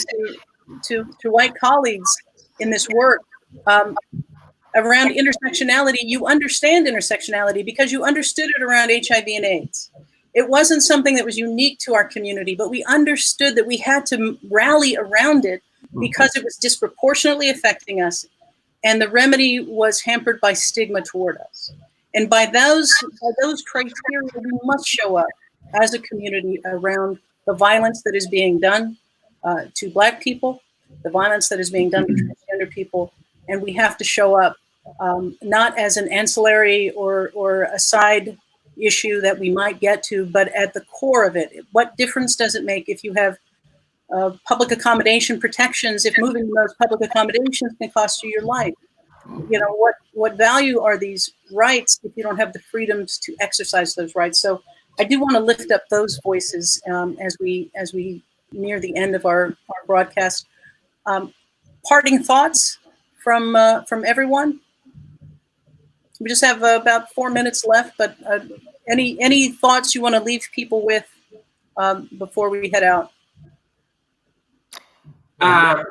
to white colleagues in this work around intersectionality, you understand intersectionality because you understood it around HIV and AIDS. It wasn't something that was unique to our community, but we understood that we had to rally around it because it was disproportionately affecting us. And the remedy was hampered by stigma toward us. And by those criteria, we must show up as a community around the violence that is being done to Black people, the violence that is being done to transgender people. And we have to show up not as an ancillary or a side issue that we might get to, but at the core of it. What difference does it make if you have public accommodation protections, if moving those public accommodations can cost you your life? You know, what value are these rights if you don't have the freedoms to exercise those rights? So I do want to lift up those voices as we near the end of our broadcast. Parting thoughts from everyone. We just have about 4 minutes left, but any thoughts you want to leave people with before we head out? I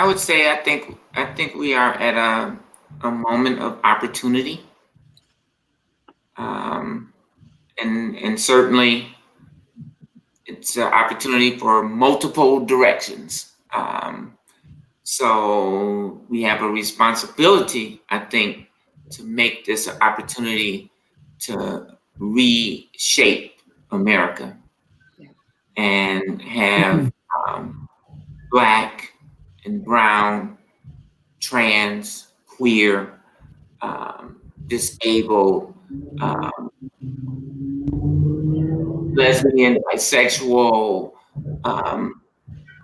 would say I think we are at a moment of opportunity, and certainly it's an opportunity for multiple directions. So we have a responsibility, I think, to make this an opportunity to reshape America and have Black and brown, trans, queer, disabled, lesbian, bisexual,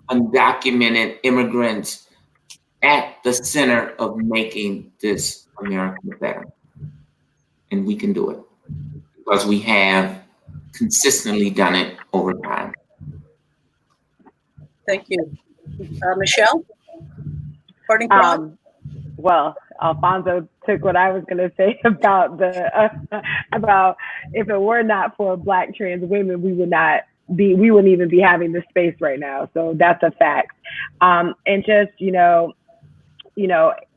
undocumented immigrants at the center of making this America better. And we can do it because we have consistently done it over time. Thank you. Michelle? Parting thought? Well, Alphonso took what I was going to say about about if it were not for Black trans women, we wouldn't even be having this space right now. So that's a fact. And just,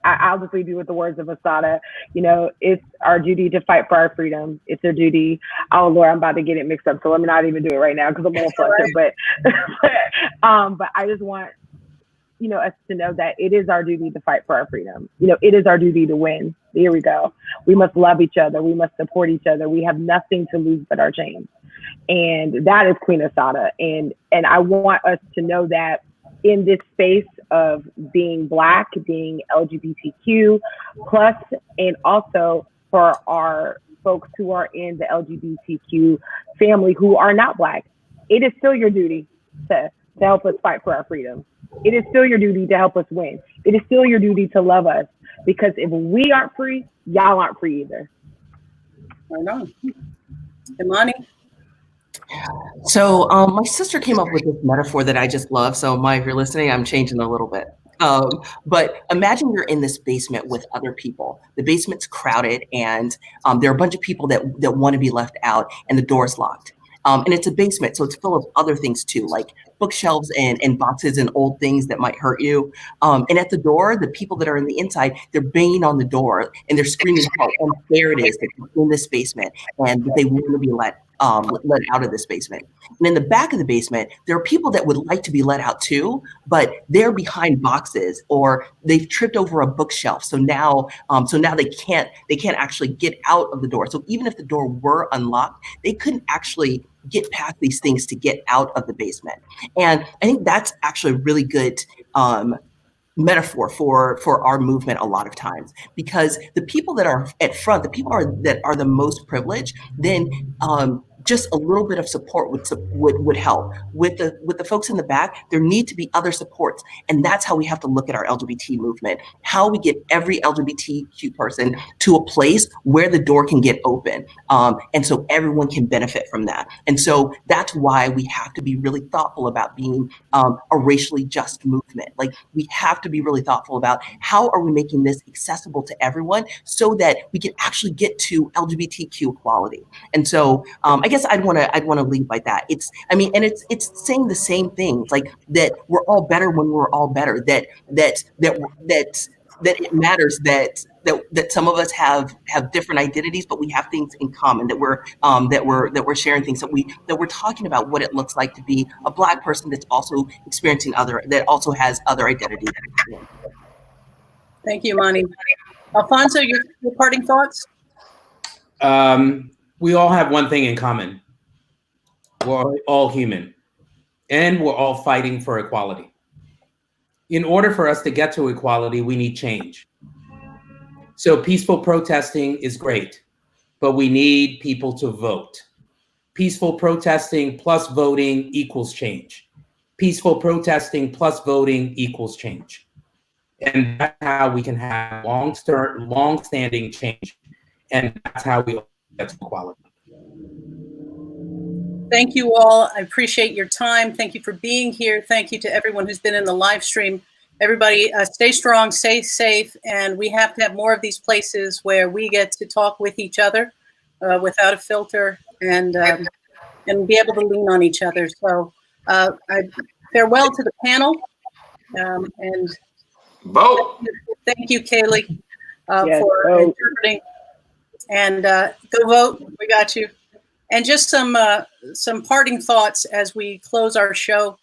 I'll just leave you with the words of Assata. It's our duty to fight for our freedom. It's our duty. Oh Lord, I'm about to get it mixed up. So let me not even do it right now because I'm all flustered. But I just want us to know that it is our duty to fight for our freedom. It is our duty to win. Here we go. We must love each other. We must support each other. We have nothing to lose but our chains. And that is Queen Assata. And I want us to know that in this space of being Black, being LGBTQ plus, and also for our folks who are in the LGBTQ family who are not Black, it is still your duty to help us fight for our freedom. It is still your duty to help us win. It is still your duty to love us, because if we aren't free, y'all aren't free either. Right on. Imani? So my sister came up with this metaphor that I just love. So Maya, if you're listening, I'm changing a little bit. But imagine you're in this basement with other people. The basement's crowded, and there are a bunch of people that want to be left out, and the door's locked. And it's a basement, so it's full of other things too, like bookshelves and boxes and old things that might hurt you. And at the door, the people that are in the inside, they're banging on the door and they're screaming how unfair it is that they're in this basement and that they want to be let out of this basement. And in the back of the basement, there are people that would like to be let out too, but they're behind boxes or they've tripped over a bookshelf. So now they can't actually get out of the door. So even if the door were unlocked, they couldn't actually get past these things to get out of the basement. And I think that's actually a really good metaphor for our movement a lot of times, because the people that are at front, the people that are the most privileged, then just a little bit of support would help. With the folks in the back, there need to be other supports, and that's how we have to look at our LGBT movement. How we get every LGBTQ person to a place where the door can get open, and so everyone can benefit from that. And so that's why we have to be really thoughtful about being a racially just movement. Like, we have to be really thoughtful about how are we making this accessible to everyone so that we can actually get to LGBTQ equality. And so I guess I'd want to leave like that. It's saying the same things, like that we're all better when we're all better. That it matters that some of us have different identities, but we have things in common. That we're sharing things. That we're talking about what it looks like to be a Black person that's also experiencing that also has other identities. Thank you, Mani. Alphonso, your parting thoughts? We all have one thing in common. We're all human, and we're all fighting for equality. In order for us to get to equality, we need change. So peaceful protesting is great, but we need people to vote. Peaceful protesting plus voting equals change. Peaceful protesting plus voting equals change. And that's how we can have long-standing change. And that's how we get to equality. Thank you all. I appreciate your time. Thank you for being here. Thank you to everyone who's been in the live stream. Everybody, stay strong, stay safe, and we have to have more of these places where we get to talk with each other without a filter and be able to lean on each other. So I farewell to the panel, and vote. Thank you, Kaylee, for interpreting. And go vote. We got you. And just some parting thoughts as we close our show.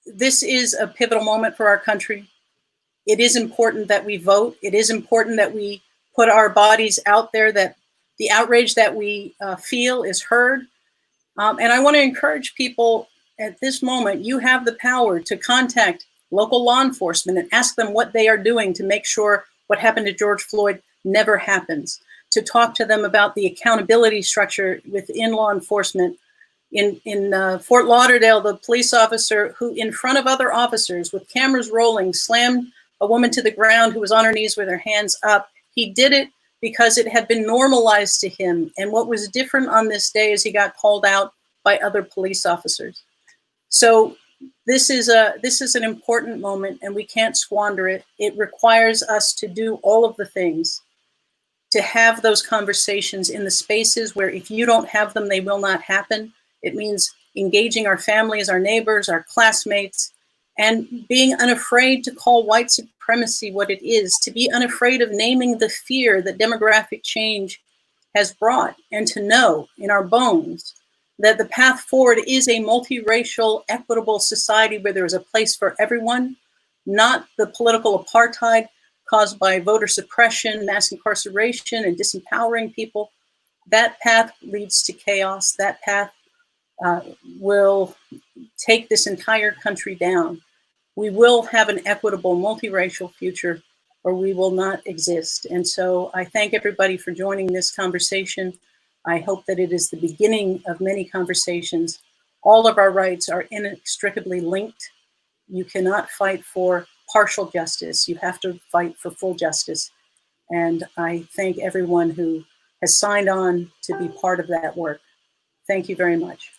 This is a pivotal moment for our country. It is important that we vote. It is important that we put our bodies out there, that the outrage that we feel is heard. And I want to encourage people at this moment, you have the power to contact local law enforcement and ask them what they are doing to make sure what happened to George Floyd never happens. to talk to them about the accountability structure within law enforcement. In Fort Lauderdale, the police officer who, in front of other officers with cameras rolling, slammed a woman to the ground who was on her knees with her hands up. He did it because it had been normalized to him. And what was different on this day is he got called out by other police officers. So this is an important moment, and we can't squander it. It requires us to do all of the things, to have those conversations in the spaces where if you don't have them, they will not happen. It means engaging our families, our neighbors, our classmates, and being unafraid to call white supremacy what it is, to be unafraid of naming the fear that demographic change has brought, and to know in our bones that the path forward is a multiracial, equitable society where there is a place for everyone, not the political apartheid caused by voter suppression, mass incarceration, and disempowering people. That path leads to chaos. That path will take this entire country down. We will have an equitable, multiracial future, or we will not exist. And so I thank everybody for joining this conversation. I hope that it is the beginning of many conversations. All of our rights are inextricably linked. You cannot fight for partial justice. You have to fight for full justice. And I thank everyone who has signed on to be part of that work. Thank you very much.